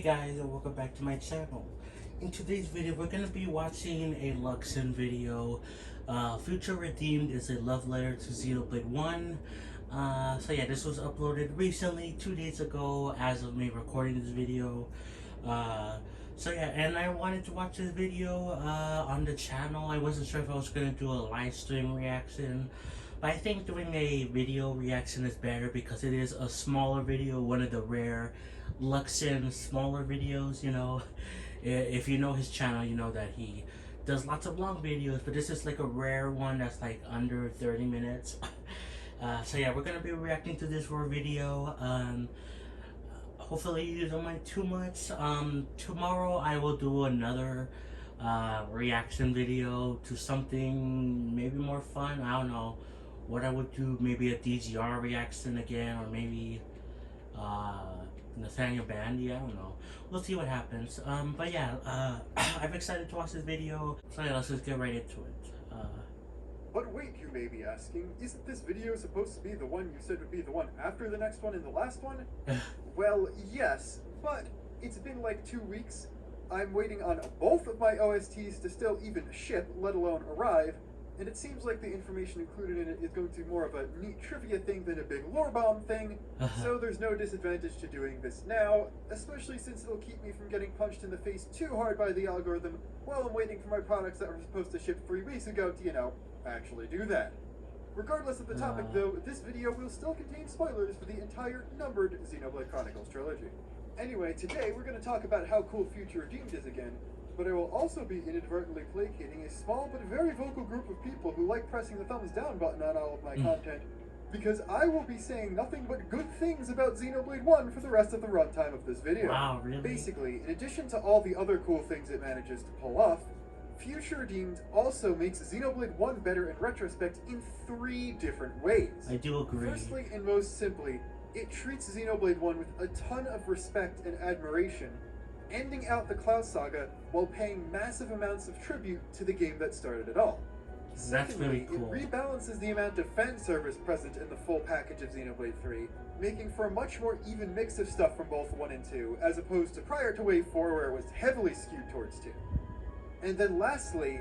guys, and welcome back to my channel. In today's video we're going to be watching a Luxin video. Future Redeemed is a love letter to Xenoblade 1. So yeah, this was uploaded recently, 2 days ago as of me recording this video. So yeah, and I wanted to watch this video on the channel. I wasn't sure if I was going to do a live stream reaction, but I think doing a video reaction is better because it is a smaller video, one of the rare Luxin smaller videos, you know. If you know his channel, you know that he does lots of long videos, but this is like a rare one that's like under 30 minutes. So yeah, we're gonna be reacting to this rare video. Hopefully you don't mind too much. Tomorrow I will do another reaction video to something maybe more fun. I don't know what I would do, maybe a DGR reaction again, or maybe Nathaniel Bandy, I don't know. We'll see what happens. But yeah, I'm excited to watch this video. So yeah, let's just get right into it. But wait, you may be asking, isn't this video supposed to be the one you said would be the one after the next one and the last one? Well, yes, but it's been like 2 weeks. I'm waiting on both of my OSTs to still even ship, let alone arrive, and it seems like the information included in it is going to be more of a neat trivia thing than a big lore bomb thing, so there's no disadvantage to doing this now, especially since it'll keep me from getting punched in the face too hard by the algorithm while I'm waiting for my products that were supposed to ship 3 weeks ago to, you know, actually do that. Regardless of the topic though, this video will still contain spoilers for the entire numbered Xenoblade Chronicles trilogy. Anyway, today we're going to talk about how cool Future Redeemed is again, but I will also be inadvertently placating a small but very vocal group of people who like pressing the thumbs down button on all of my content, because I will be saying nothing but good things about Xenoblade 1 for the rest of the runtime of this video. Wow, really? Basically, in addition to all the other cool things it manages to pull off, Future Redeemed also makes Xenoblade 1 better in retrospect in 3 different ways. I do agree. Firstly, and most simply, it treats Xenoblade 1 with a ton of respect and admiration, ending out the Cloud Saga while paying massive amounts of tribute to the game that started it all. That's really cool. It rebalances the amount of fan service present in the full package of Xenoblade 3, making for a much more even mix of stuff from both 1 and 2, as opposed to prior to Wave 4 where it was heavily skewed towards 2. And then lastly,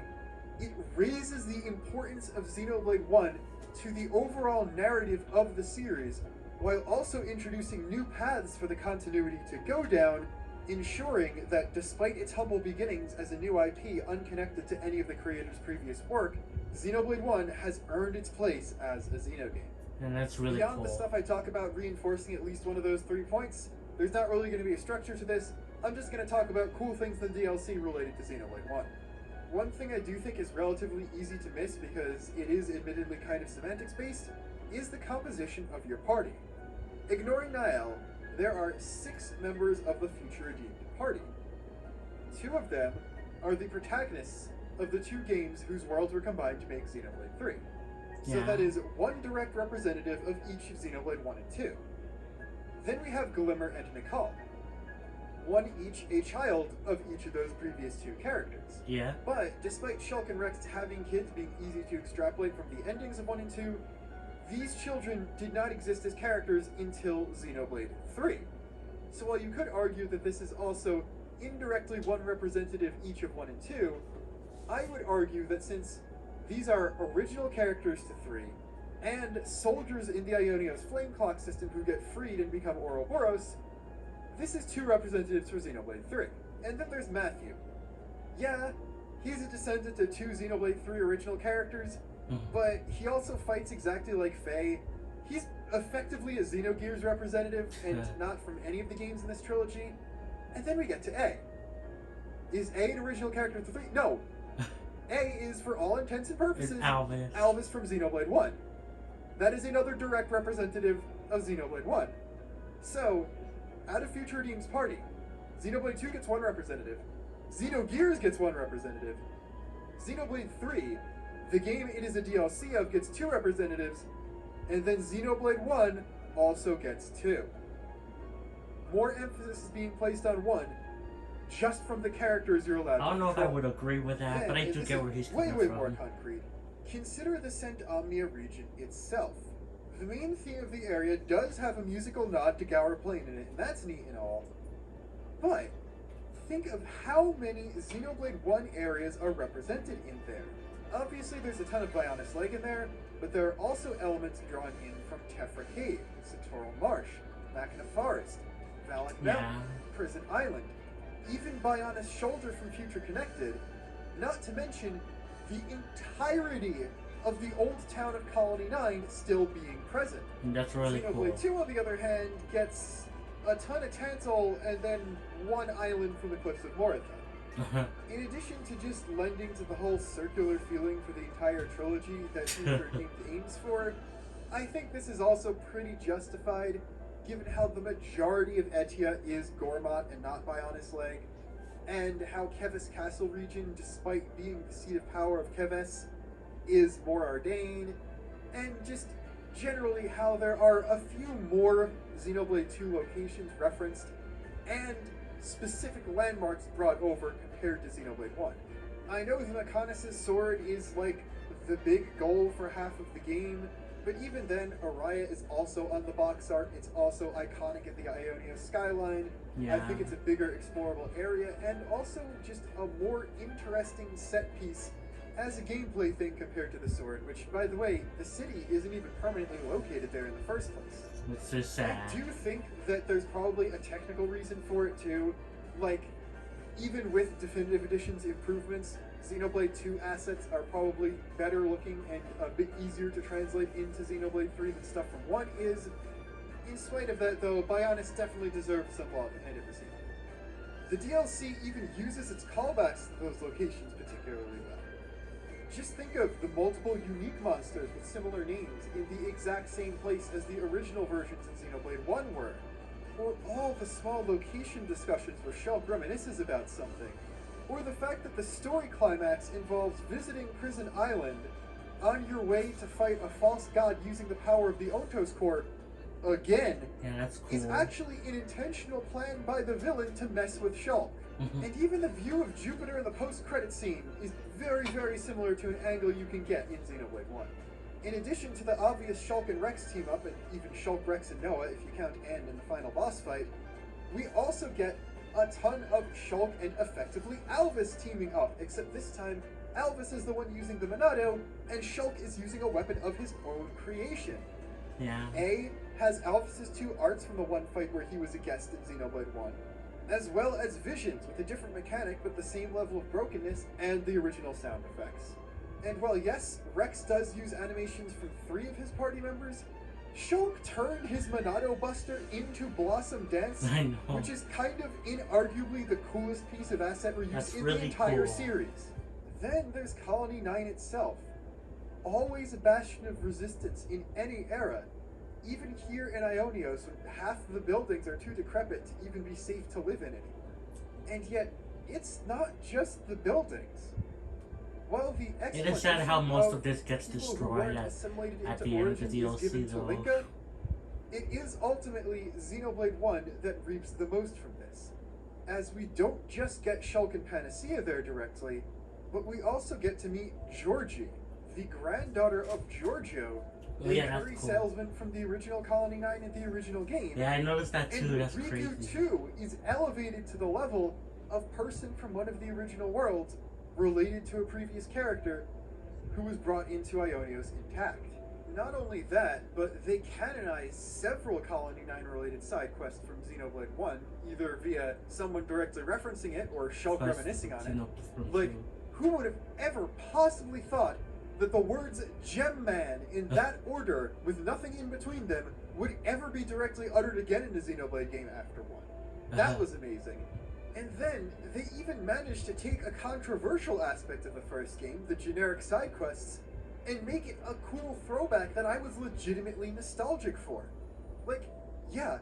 it raises the importance of Xenoblade 1 to the overall narrative of the series, while also introducing new paths for the continuity to go down, ensuring that despite its humble beginnings as a new IP unconnected to any of the creator's previous work, Xenoblade 1 has earned its place as a Xeno game. And that's really Beyond cool. the stuff I talk about reinforcing at least one of those 3 points, there's not really going to be a structure to this. I'm just going to talk about cool things in the DLC related to Xenoblade 1. One thing I do think is relatively easy to miss because it is admittedly kind of semantics based is the composition of your party. Ignoring Niall, there are 6 members of the Future Redeemed party. 2 of them are the protagonists of the 2 games whose worlds were combined to make Xenoblade 3. So that is 1 direct representative of each of Xenoblade 1 and 2. Then we have Glimmer and Nicole. 1 each a child of each of those previous 2 characters. Yeah. But despite Shulk and Rex having kids being easy to extrapolate from the endings of 1 and 2, these children did not exist as characters until Xenoblade 3. So while you could argue that this is also indirectly 1 representative each of 1 and 2, I would argue that since these are original characters to 3, and soldiers in the Ionios flame clock system who get freed and become Ouroboros, this is 2 representatives for Xenoblade 3. And then there's Matthew. Yeah, he's a descendant of 2 Xenoblade 3 original characters, but he also fights exactly like Faye. He's effectively a Xenogears representative, and not from any of the games in this trilogy. And then we get to A. Is A an original character to 3? No. A is, for all intents and purposes, Alvis from Xenoblade 1. That is another direct representative of Xenoblade 1. So, out of Future Redeemed's party, Xenoblade 2 gets 1 representative, Xenogears gets 1 representative, Xenoblade 3, the game it is a DLC of, gets 2 representatives, and then Xenoblade 1 also gets 2. More emphasis is being placed on 1, just from the characters you're allowed to I don't know control. if I would agree with that, Then, but I do get where he's coming way from. more concrete. Consider the Cent Omnia region itself. The main theme of the area does have a musical nod to Gower Plain in it, and that's neat and all. But think of how many Xenoblade 1 areas are represented in there. Obviously, there's a ton of Bionis Lake in there, but there are also elements drawn in from Tephra Cave, Satoral Marsh, Machina Forest, Valak Mountain, Prison Island, even Bionis Shoulder from Future Connected, not to mention the entirety of the old town of Colony 9 still being present. And that's really cool. Xenoblade 2, on the other hand, gets a ton of Tantal and then one island from the Cliffs of Moratha. In addition to just lending to the whole circular feeling for the entire trilogy that Future Games aims for, I think this is also pretty justified, given how the majority of Etia is Gormott and not Bionis Lake, and how Keves Castle region, despite being the seat of power of Keves, is more Ardain, and just generally how there are a few more Xenoblade 2 locations referenced, and specific landmarks brought over compared to Xenoblade 1. I know the Mechonis' sword is like the big goal for half of the game, but even then, Araya is also on the box art. It's also iconic at the Ionia skyline. Yeah. I think it's a bigger explorable area, and also just a more interesting set piece as a gameplay thing compared to the sword, which, by the way, the city isn't even permanently located there in the first place. It's just sad. I do think that there's probably a technical reason for it too. Like, even with Definitive Edition's improvements, Xenoblade 2 assets are probably better looking and a bit easier to translate into Xenoblade 3 than stuff from 1 is. In spite of that, though, Bionis definitely deserves some love and it received. The DLC even uses its callbacks to those locations particularly well. Just think of the multiple unique monsters with similar names in the exact same place as the original versions in Xenoblade 1 were. Or all the small location discussions where Shulk reminisces about something. Or the fact that the story climax involves visiting Prison Island on your way to fight a false god using the power of the Ontos Core again. Yeah, that's cool. Is actually an intentional plan by the villain to mess with Shulk. And even the view of Jupiter in the post-credit scene is very, very similar to an angle you can get in Xenoblade 1. In addition to the obvious Shulk and Rex team up, and even Shulk, Rex, and Noah if you count End in the final boss fight, we also get a ton of Shulk and effectively Alvis teaming up, except this time Alvis is the one using the Monado, and Shulk is using a weapon of his own creation. Yeah. A has Alvis's two arts from the one fight where he was a guest in Xenoblade 1, as well as visions with a different mechanic but the same level of brokenness and the original sound effects. And while yes, Rex does use animations from 3 of his party members, Shulk turned his Monado Buster into Blossom Dance, I know. which is kind of inarguably the coolest piece of asset reuse That's in really the entire cool. series. Then there's Colony 9 itself, always a bastion of resistance in any era. Even here in Ionios, when half of the buildings are too decrepit to even be safe to live in anymore. And yet, it's not just the buildings. While the It is sad how most of this gets destroyed at the end of the DLC, though. It is ultimately Xenoblade 1 that reaps the most from this, as we don't just get Shulk and Panacea there directly, but we also get to meet Georgie, the granddaughter of Giorgio, the curry salesman from the original Colony 9 and the original game. Yeah, I noticed that too. And That's Riku crazy. 2 is elevated to the level of person from one of the original worlds related to a previous character who was brought into Ionios intact. Not only that, but they canonize several Colony 9 related side quests from Xenoblade 1, either via someone directly referencing it or Shulk reminiscing on it. Like, who would have ever possibly thought that the words Gem Man in that order, with nothing in between them, would ever be directly uttered again in a Xenoblade game after 1? That was amazing. And then, they even managed to take a controversial aspect of the first game, the generic side quests, and make it a cool throwback that I was legitimately nostalgic for. Like, yeah,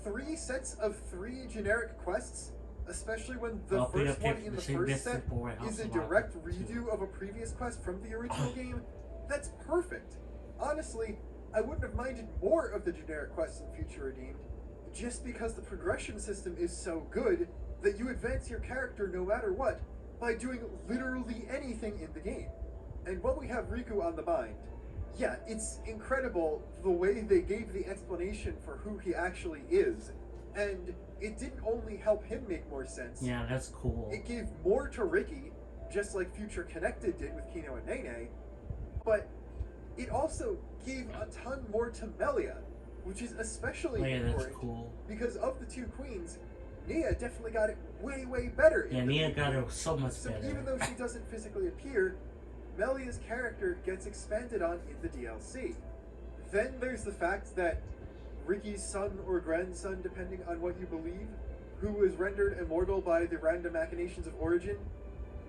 3 sets of 3 generic quests, especially when the first one in the first set is a direct redo of a previous quest from the original game, that's perfect. Honestly, I wouldn't have minded more of the generic quests in Future Redeemed, just because the progression system is so good that you advance your character no matter what by doing literally anything in the game. And while we have Riku on the mind, yeah, it's incredible the way they gave the explanation for who he actually is And it didn't only help him make more sense. Yeah, that's cool. It gave more to Ricky, just like Future Connected did with Kino and Nene, but it also gave a ton more to Melia, which is especially important. That's cool. Because of the two queens, Nia definitely got it way, way better. Yeah, Nia got it so much better. So even though she doesn't physically appear, Melia's character gets expanded on in the DLC. Then there's the fact that Ricky's son or grandson, depending on what you believe, who was rendered immortal by the random machinations of Origin,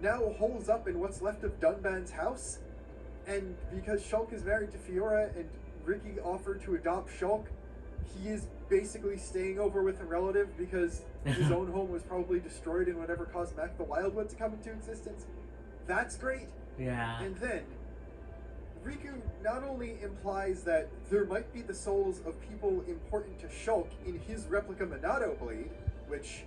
now holes up in what's left of Dunban's house. And because Shulk is married to Fiora and Ricky offered to adopt Shulk, he is basically staying over with a relative because his own home was probably destroyed in whatever caused Mac the Wildwood to come into existence. That's great. Yeah. And then Riku not only implies that there might be the souls of people important to Shulk in his replica Minato blade, which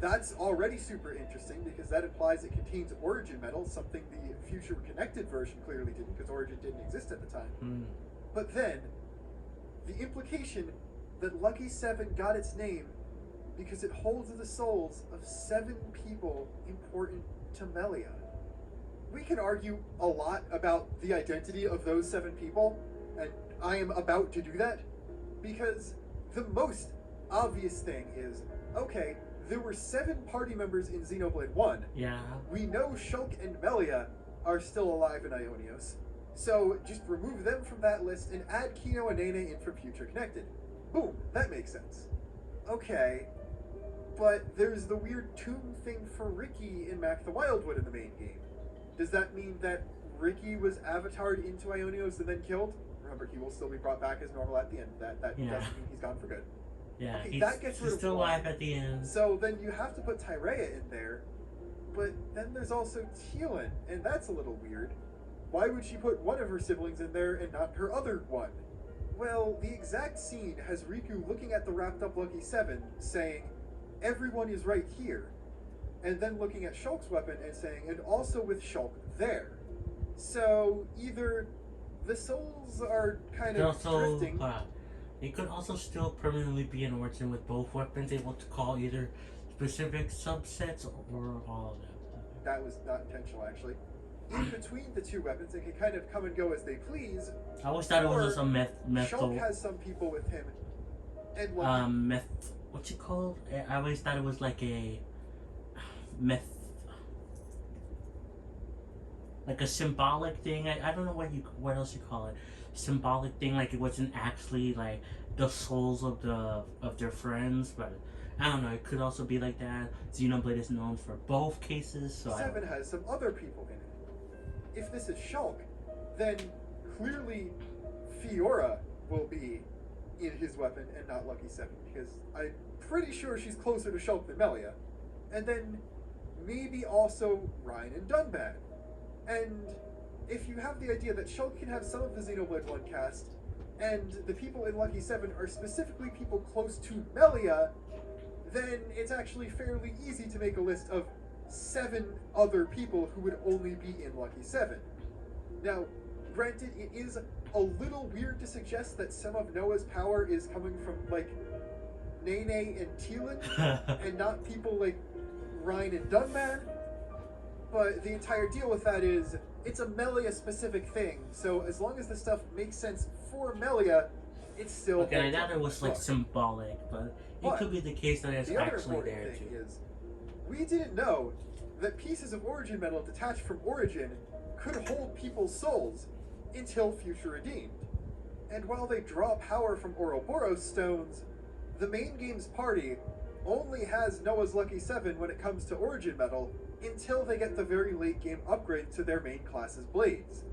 that's already super interesting because that implies it contains Origin metal, something the Future Connected version clearly didn't because Origin didn't exist at the time. But then, the implication that Lucky 7 got its name because it holds the souls of 7 people important to Melia. We can argue a lot about the identity of those 7 people, and I am about to do that, because the most obvious thing is, okay, there were 7 party members in Xenoblade 1. Yeah. We know Shulk and Melia are still alive in Ionios, so just remove them from that list and add Kino and Nene in from Future Connected. Boom, that makes sense. Okay, but there's the weird tomb thing for Ricky in Mac the Wildwood in the main game. Does that mean that Ricky was avatared into Ionios and then killed? Remember, he will still be brought back as normal at the end. That doesn't mean he's gone for good. Yeah, okay, that gets rid he's of still one. alive at the end. So then you have to put Tyrea in there, but then there's also Teal'c, and that's a little weird. Why would she put one of her siblings in there and not her other one? Well, the exact scene has Riku looking at the wrapped up Lucky 7, saying, everyone is right here, and then looking at Shulk's weapon and saying, and also with Shulk there. So either the souls are kind of drifting. It could also still permanently be an Origin with both weapons, able to call either specific subsets or all of them. That was not intentional, actually. In between the two weapons, it can kind of come and go as they please. I always thought it was just a Shulk has some people with him, and what's it called? I always thought it was like a like a symbolic thing. I don't know what else you call it. Symbolic thing, like it wasn't actually like the souls of their friends, but I don't know. It could also be like that. Xenoblade is known for both cases, so 7 has some other people in it. If this is Shulk, then clearly Fiora will be in his weapon and not Lucky 7, because I'm pretty sure she's closer to Shulk than Melia. And then maybe also Ryan and Dunban. And if you have the idea that Shulk can have some of the Xenoblade 1 cast, and the people in Lucky 7 are specifically people close to Melia, then it's actually fairly easy to make a list of 7 other people who would only be in Lucky 7. Now, granted, it is a little weird to suggest that some of Noah's power is coming from, like, Nene and Teal'c, and not people like Ryan and Dunban, but the entire deal with that is, it's a Melia-specific thing, so as long as the stuff makes sense for Melia, it's still... Okay, I thought it was, like, symbolic, but it could be the case that it's actually there, too. The other important thing is, we didn't know that pieces of Origin metal detached from Origin could hold people's souls until Future Redeemed. And while they draw power from Ouroboros stones, the main game's party only has Noah's Lucky 7 when it comes to Origin metal until they get the very late game upgrade to their main class's blades.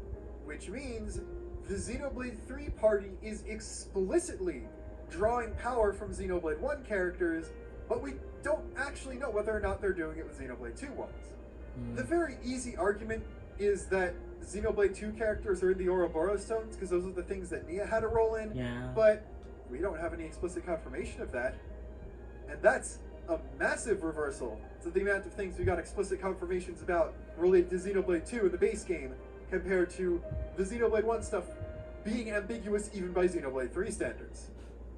Which means the Xenoblade 3 party is explicitly drawing power from Xenoblade 1 characters, but we don't actually know whether or not they're doing it with Xenoblade 2 ones. The very easy argument is that Xenoblade 2 characters are in the Ouroboros stones because those are the things that Nia had a role in, but we don't have any explicit confirmation of that. And that's a massive reversal to the amount of things we got explicit confirmations about related to Xenoblade 2 in the base game, compared to the Xenoblade 1 stuff being ambiguous even by Xenoblade 3 standards.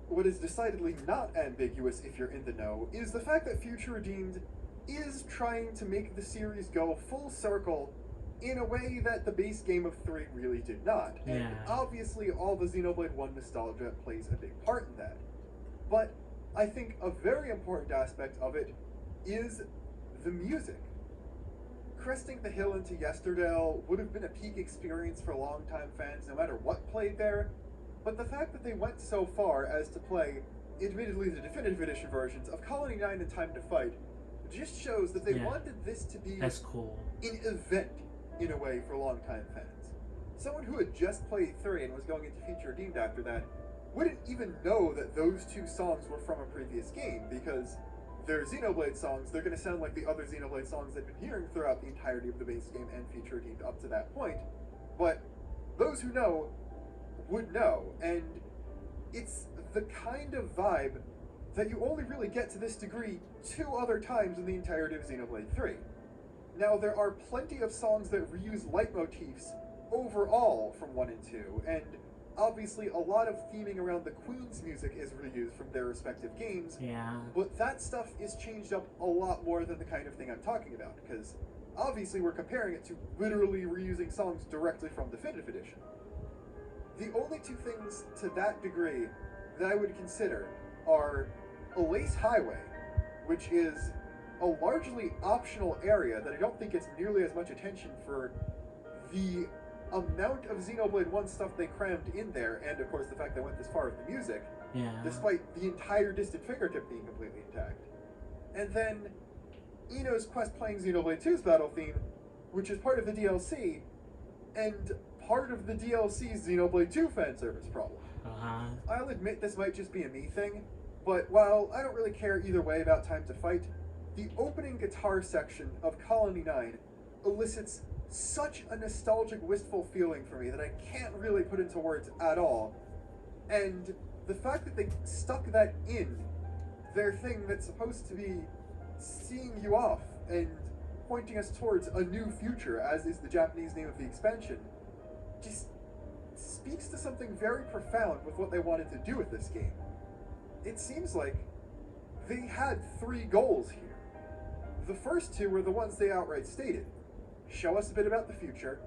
what is decidedly not ambiguous if you're in the know is the fact that Future Redeemed is trying to make the series go full circle in a way that the base game of 3 really did not. Yeah. And obviously all the Xenoblade 1 nostalgia plays a big part in that. But I think a very important aspect of it is the music. Cresting the hill into Yesterdale would have been a peak experience for longtime fans no matter what played there, but the fact that they went so far as to play, admittedly the definitive edition versions, of Colony 9 and Time to Fight just shows that they wanted this to be that's cool. an event, in a way, for longtime fans. Someone who had just played 3 and was going into Future Redeemed after that wouldn't even know that those two songs were from a previous game, because they're Xenoblade songs. They're going to sound like the other Xenoblade songs they've been hearing throughout the entirety of the base game and Future Redeemed up to that point. But those who know would know, and it's the kind of vibe that you only really get to this degree 2 other times in the entirety of Xenoblade 3. Now, there are plenty of songs that reuse leitmotifs overall from 1 and 2, and obviously a lot of theming around the Queen's music is reused from their respective games, but that stuff is changed up a lot more than the kind of thing I'm talking about, because obviously we're comparing it to literally reusing songs directly from Definitive Edition. The only 2 things to that degree that I would consider are Elise Highway, which is a largely optional area that I don't think gets nearly as much attention for the amount of Xenoblade 1 stuff they crammed in there, and of course the fact they went this far with the music, despite the entire distant fingertip being completely intact. And then Ino's quest playing Xenoblade 2's battle theme, which is part of the DLC, and part of the DLC's Xenoblade 2 fanservice problem. I'll admit this might just be a me thing, but while I don't really care either way about Time to Fight, the opening guitar section of Colony 9 elicits such a nostalgic, wistful feeling for me that I can't really put into words at all. And the fact that they stuck that in their thing that's supposed to be seeing you off and pointing us towards a new future, as is the Japanese name of the expansion, just speaks to something very profound with what they wanted to do with this game. It seems like they had 3 goals here. The first 2 were the ones they outright stated. Show us a bit about the future,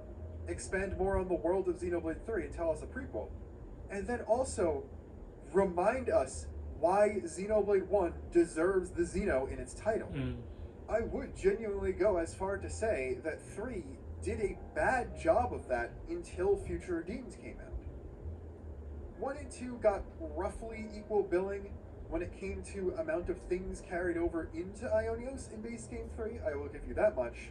expand more on the world of Xenoblade 3 and tell us a prequel, and then also remind us why Xenoblade 1 deserves the Xeno in its title. I would genuinely go as far to say that 3 did a bad job of that until Future Redeemed came out. 1 and 2 got roughly equal billing when it came to amount of things carried over into Ionios in base game 3, I will give you that much.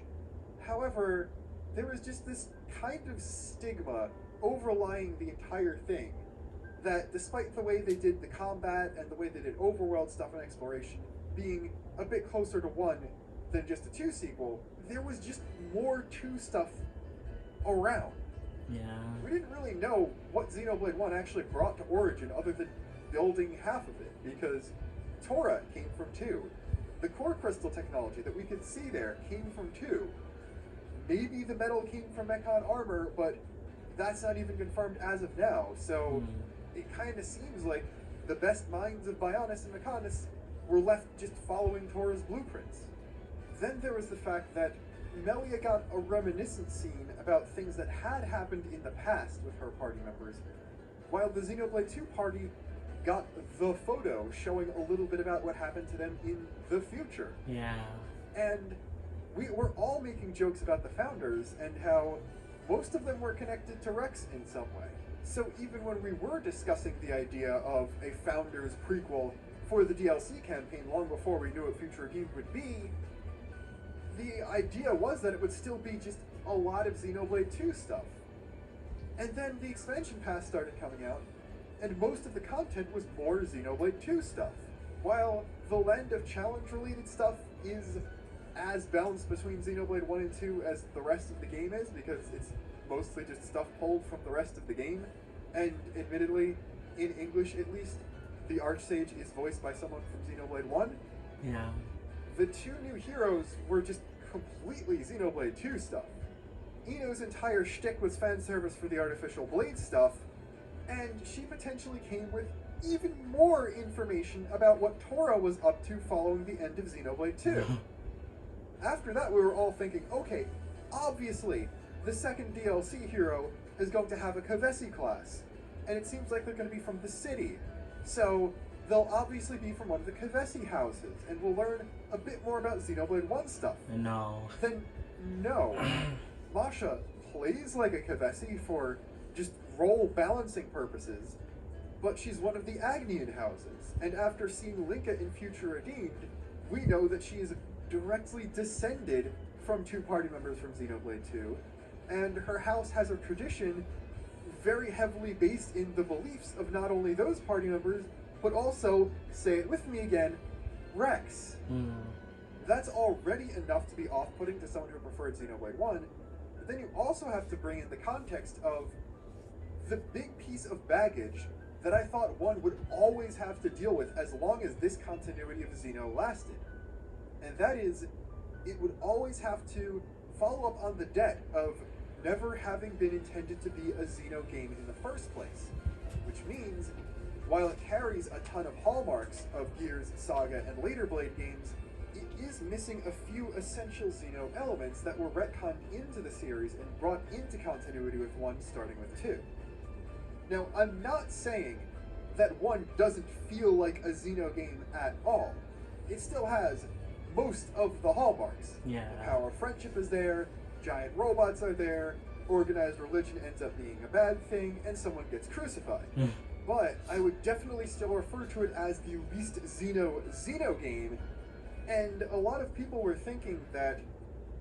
However, there was just this kind of stigma overlying the entire thing that, despite the way they did the combat and the way they did overworld stuff and exploration being a bit closer to 1 than just a 2 sequel, there was just more 2 stuff around. We didn't really know what Xenoblade 1 actually brought to Origin other than building half of it, because Tora came from 2. The core crystal technology that we could see there came from 2. Maybe the metal came from Mechon armor, but that's not even confirmed as of now, so it kind of seems like the best minds of Bionis and Mechonis were left just following Tora's blueprints. Then there was the fact that Melia got a reminiscent scene about things that had happened in the past with her party members, while the Xenoblade 2 party got the photo showing a little bit about what happened to them in the future. And we were all making jokes about the founders and how most of them were connected to Rex in some way. So even when we were discussing the idea of a Founders prequel for the DLC campaign long before we knew what Future Redeemed would be, the idea was that it would still be just a lot of Xenoblade 2 stuff. And then the expansion pass started coming out, and most of the content was more Xenoblade 2 stuff. While the Land of Challenge-related stuff is as balanced between Xenoblade 1 and 2 as the rest of the game is, because it's mostly just stuff pulled from the rest of the game, and admittedly, in English at least, the Archsage is voiced by someone from Xenoblade 1. The 2 new heroes were just completely Xenoblade 2 stuff. Ino's entire shtick was fan service for the artificial blade stuff, and she potentially came with even more information about what Tora was up to following the end of Xenoblade 2. After that, we were all thinking, okay, obviously, the second DLC hero is going to have a Kavesi class, and it seems like they're going to be from the city. So they'll obviously be from one of the Kavesi houses, and we'll learn a bit more about Xenoblade 1 stuff. No. Then, no. Masha plays like a Kavesi for just role balancing purposes, but she's one of the Agnian houses, and after seeing Linka in Future Redeemed, we know that she is directly descended from two party members from Xenoblade 2, and her house has a tradition very heavily based in the beliefs of not only those party members, but also, say it with me again, Rex. That's already enough to be off-putting to someone who preferred Xenoblade 1, but then you also have to bring in the context of the big piece of baggage that I thought one would always have to deal with as long as this continuity of Xeno lasted. And that is, it would always have to follow up on the debt of never having been intended to be a Xeno game in the first place. Which means, while it carries a ton of hallmarks of Gears, Saga, and later Blade games, it is missing a few essential Xeno elements that were retconned into the series and brought into continuity with 1 starting with 2. Now, I'm not saying that 1 doesn't feel like a Xeno game at all. It still has most of the hallmarks. Yeah. The power of friendship is there, giant robots are there, organized religion ends up being a bad thing, and someone gets crucified. But I would definitely still refer to it as the least Xeno game, and a lot of people were thinking that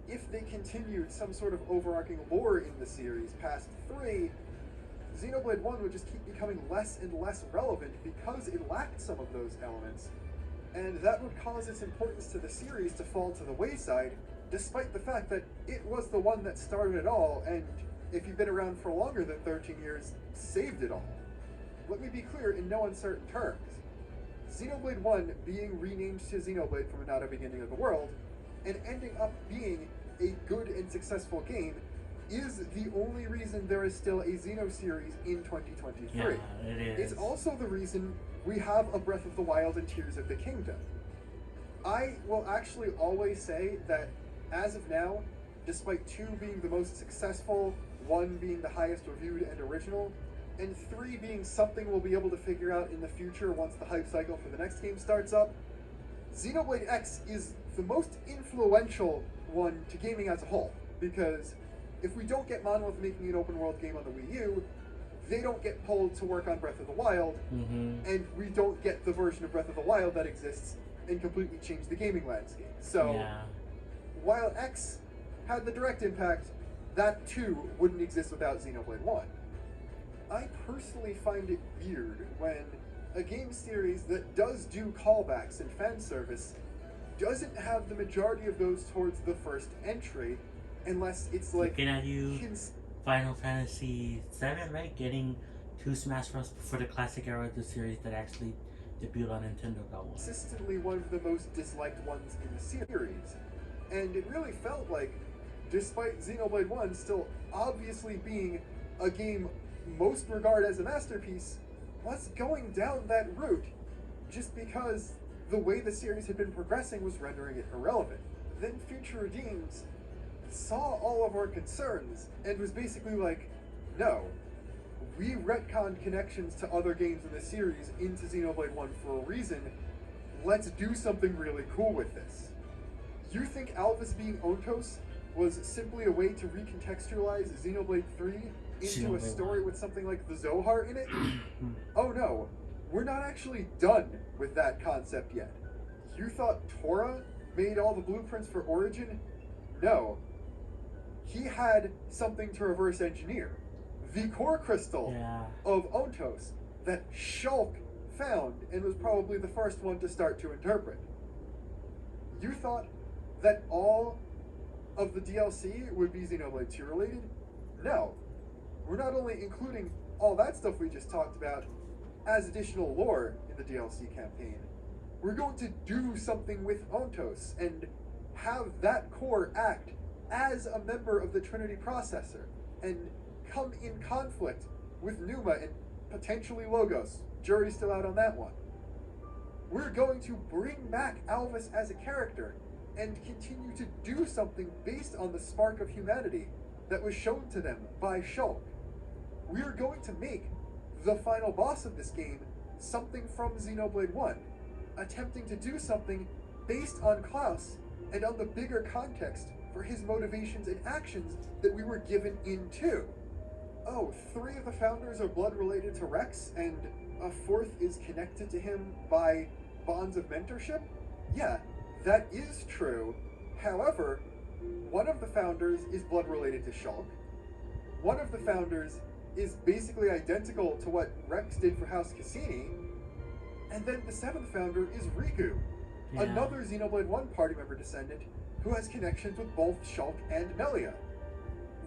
if they continued some sort of overarching lore in the series past 3, Xenoblade 1 would just keep becoming less and less relevant because it lacked some of those elements, and that would cause its importance to the series to fall to the wayside, despite the fact that it was the one that started it all, and if you've been around for longer than 13 years, saved it all. Let me be clear in no uncertain terms. Xenoblade 1 being renamed to Xenoblade from Not a Beginning of the World, and ending up being a good and successful game, is the only reason there is still a Xeno series in 2023. Yeah, it is. It's also the reason we have a Breath of the Wild and Tears of the Kingdom. I will actually always say that, as of now, despite 2 being the most successful, 1 being the highest reviewed and original, and 3 being something we'll be able to figure out in the future once the hype cycle for the next game starts up, Xenoblade X is the most influential one to gaming as a whole, because if we don't get Monolith making an open world game on the Wii U, they don't get pulled to work on Breath of the Wild, and we don't get the version of Breath of the Wild that exists and completely change the gaming landscape. So, while X had the direct impact, that too wouldn't exist without Xenoblade 1. I personally find it weird when a game series that does do callbacks and fan service doesn't have the majority of those towards the first entry, unless it's like looking at you, Final Fantasy VII, right? Getting 2 Smash Bros. For the classic era of the series that actually debuted on Nintendo got 1. Consistently one of the most disliked ones in the series. And it really felt like, despite Xenoblade 1 still obviously being a game most regarded as a masterpiece, was going down that route just because the way the series had been progressing was rendering it irrelevant. Then Future Redeemed saw all of our concerns and was basically like, no, we retconned connections to other games in the series into Xenoblade 1 for a reason. Let's do something really cool with this. You think Alvis being Ontos was simply a way to recontextualize Xenoblade 3 into a story with something like the Zohar in it? Oh no, we're not actually done with that concept yet. You thought Tora made all the blueprints for Origin? No. He had something to reverse engineer. The core crystal of Ontos that Shulk found and was probably the first one to start to interpret. You thought that all of the DLC would be Xenoblade 2 related? No. We're not only including all that stuff we just talked about as additional lore in the DLC campaign, we're going to do something with Ontos and have that core act as a member of the Trinity processor and come in conflict with Numa and potentially Logos. Jury's still out on that one. We're going to bring back Alvis as a character and continue to do something based on the spark of humanity that was shown to them by Shulk. We're going to make the final boss of this game something from Xenoblade 1, attempting to do something based on Klaus and on the bigger context for his motivations and actions that we were given in 2. Oh, 3 of the founders are blood related to Rex, and a 4th is connected to him by bonds of mentorship? Yeah, that is true. However, one of the founders is blood related to Shulk. One of the founders is basically identical to what Rex did for House Cassini. And then the 7th founder is Riku, another Xenoblade 1 party member descendant who has connections with both Shulk and Melia.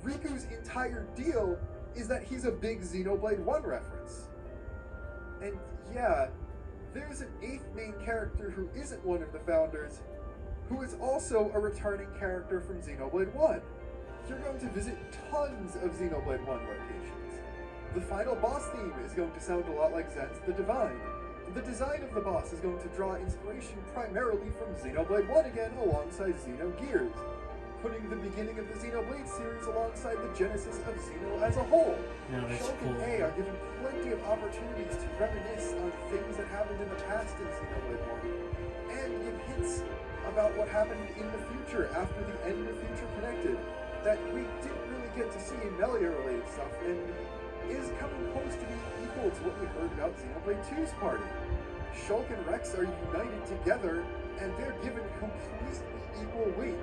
Riku's entire deal is that he's a big Xenoblade 1 reference. And yeah, there's an 8th main character who isn't one of the founders, who is also a returning character from Xenoblade 1. You're going to visit tons of Xenoblade 1 locations. The final boss theme is going to sound a lot like Zen's The Divine. The design of the boss is going to draw inspiration primarily from Xenoblade 1 again alongside Xenogears, putting the beginning of the Xenoblade series alongside the genesis of Xeno as a whole. Shulk and A are given plenty of opportunities to reminisce on things that happened in the past in Xenoblade 1, and give hints about what happened in the future after the end of Future Connected that we didn't really get to see in Melia-related stuff, and is coming close to being equal to what we heard about Xenoblade 2's party. Shulk and Rex are united together, and they're given completely equal weight,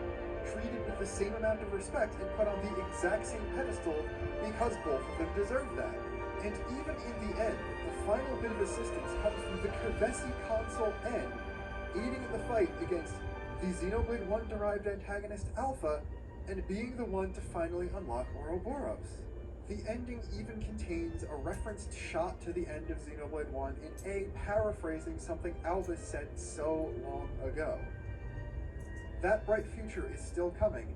treated with the same amount of respect, and put on the exact same pedestal because both of them deserve that. And even in the end, the final bit of assistance comes from the Kavesi console N, aiding in the fight against the Xenoblade 1-derived antagonist Alpha, and being the one to finally unlock Ouroboros. The ending even contains a referenced shot to the end of Xenoblade 1 in A paraphrasing something Alvis said so long ago. That bright future is still coming,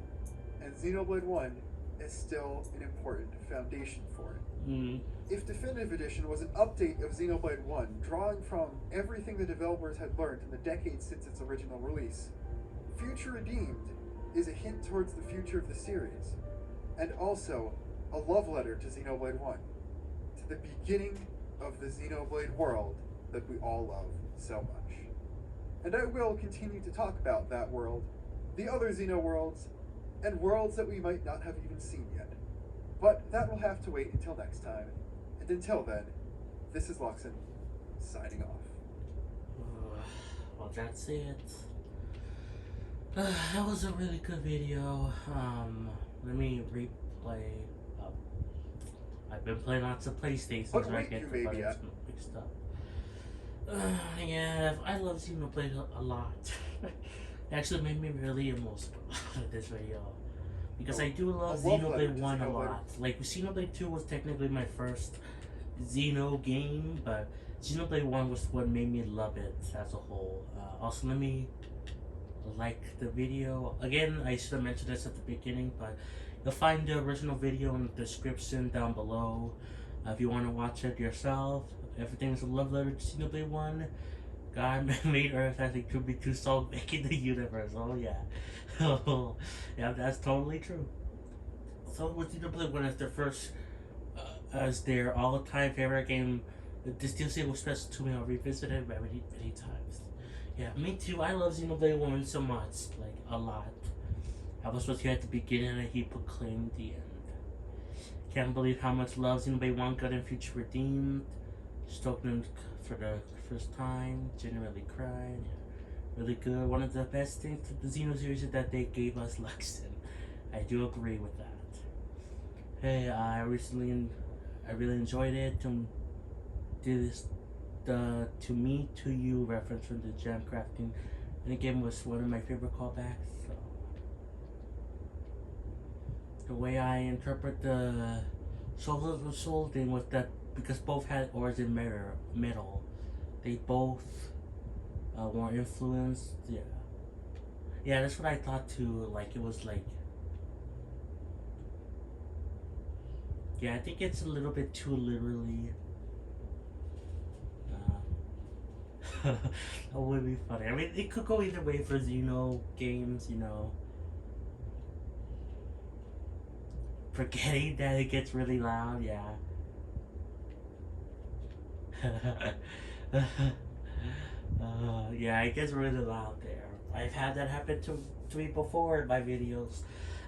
and Xenoblade 1 is still an important foundation for it. If Definitive Edition was an update of Xenoblade 1, drawing from everything the developers had learned in the decades since its original release, Future Redeemed is a hint towards the future of the series, and also a love letter to Xenoblade 1, to the beginning of the Xenoblade world that we all love so much. And I will continue to talk about that world, the other Xeno worlds, and worlds that we might not have even seen yet. But that will have to wait until next time, and until then, this is Luxin, signing off. Well, that's it. That was a really good video. Let me replay. I've been playing lots of PlayStations, so I get the buttons mixed up. Yeah, I love Xenoblade a lot. It actually made me really emotional with this video. Because I do love Xenoblade 1 a lot. Like, Xenoblade 2 was technically my first Xeno game, but Xenoblade 1 was what made me love it as a whole. Also, let me like the video. Again, I should have mentioned this at the beginning, but you'll find the original video in the description down below. If you want to watch it yourself, everything's a love letter to Xenoblade 1. God made Earth as a could to salt making the universe. Oh yeah. Yeah, that's totally true. So with Xenoblade 1 as their first, as their all-time favorite game, this DLC was special to me. I'll revisit it many times. Yeah, me too. I love Xenoblade 1 so much, like a lot. I was here at the beginning and he proclaimed the end. Can't believe how much love Xenoblade 1 got in Future Redeemed. Stoked for the first time. Genuinely cried. Really good. One of the best things to the Xeno series is that they gave us Luxin. I do agree with that. Hey, I really enjoyed it. To do this, the "to me, to you" reference from the jam crafting, and again was one of my favorite callbacks. So the way I interpret the Souls of the Soul thing was that because both had origin metal, they both were influenced. Yeah, that's what I thought too. Like it was like, yeah, I think it's a little bit too literally That would be funny. I mean, it could go either way for Xeno games, you know. Forgetting that it gets really loud, yeah. Yeah, it gets really loud there. I've had that happen to me before in my videos.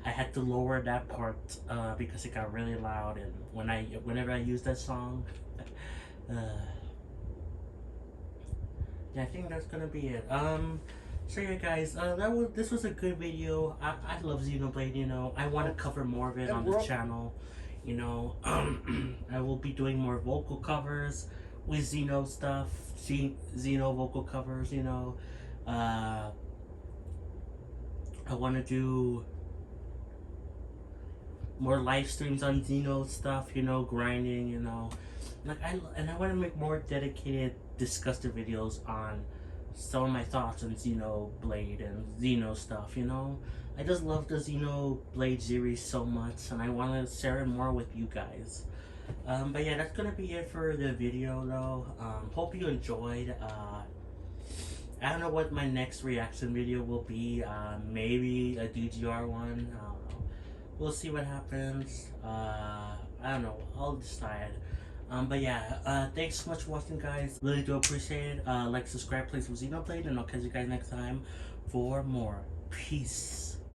I had to lower that part because it got really loud, and whenever I use that song, uh, yeah, I think that's gonna be it. So yeah, guys, this was a good video. I love Xenoblade. You know, I want to cover more of it on the channel. You know, I will be doing more vocal covers with Xeno stuff, Xeno vocal covers. You know, I want to do more live streams on Xeno stuff. You know, grinding. You know, like I want to make more dedicated disgusting videos on some of my thoughts on Xenoblade and Xeno stuff, you know? I just love the Xenoblade series so much, and I want to share it more with you guys. But yeah, that's gonna be it for the video, though. Hope you enjoyed. I don't know what my next reaction video will be. Maybe a DGR one. I don't know. We'll see what happens. I don't know. I'll decide. But yeah, thanks so much for watching, guys. Really do appreciate it. Like, subscribe, play some Xenoblade, and I'll catch you guys next time for more. Peace.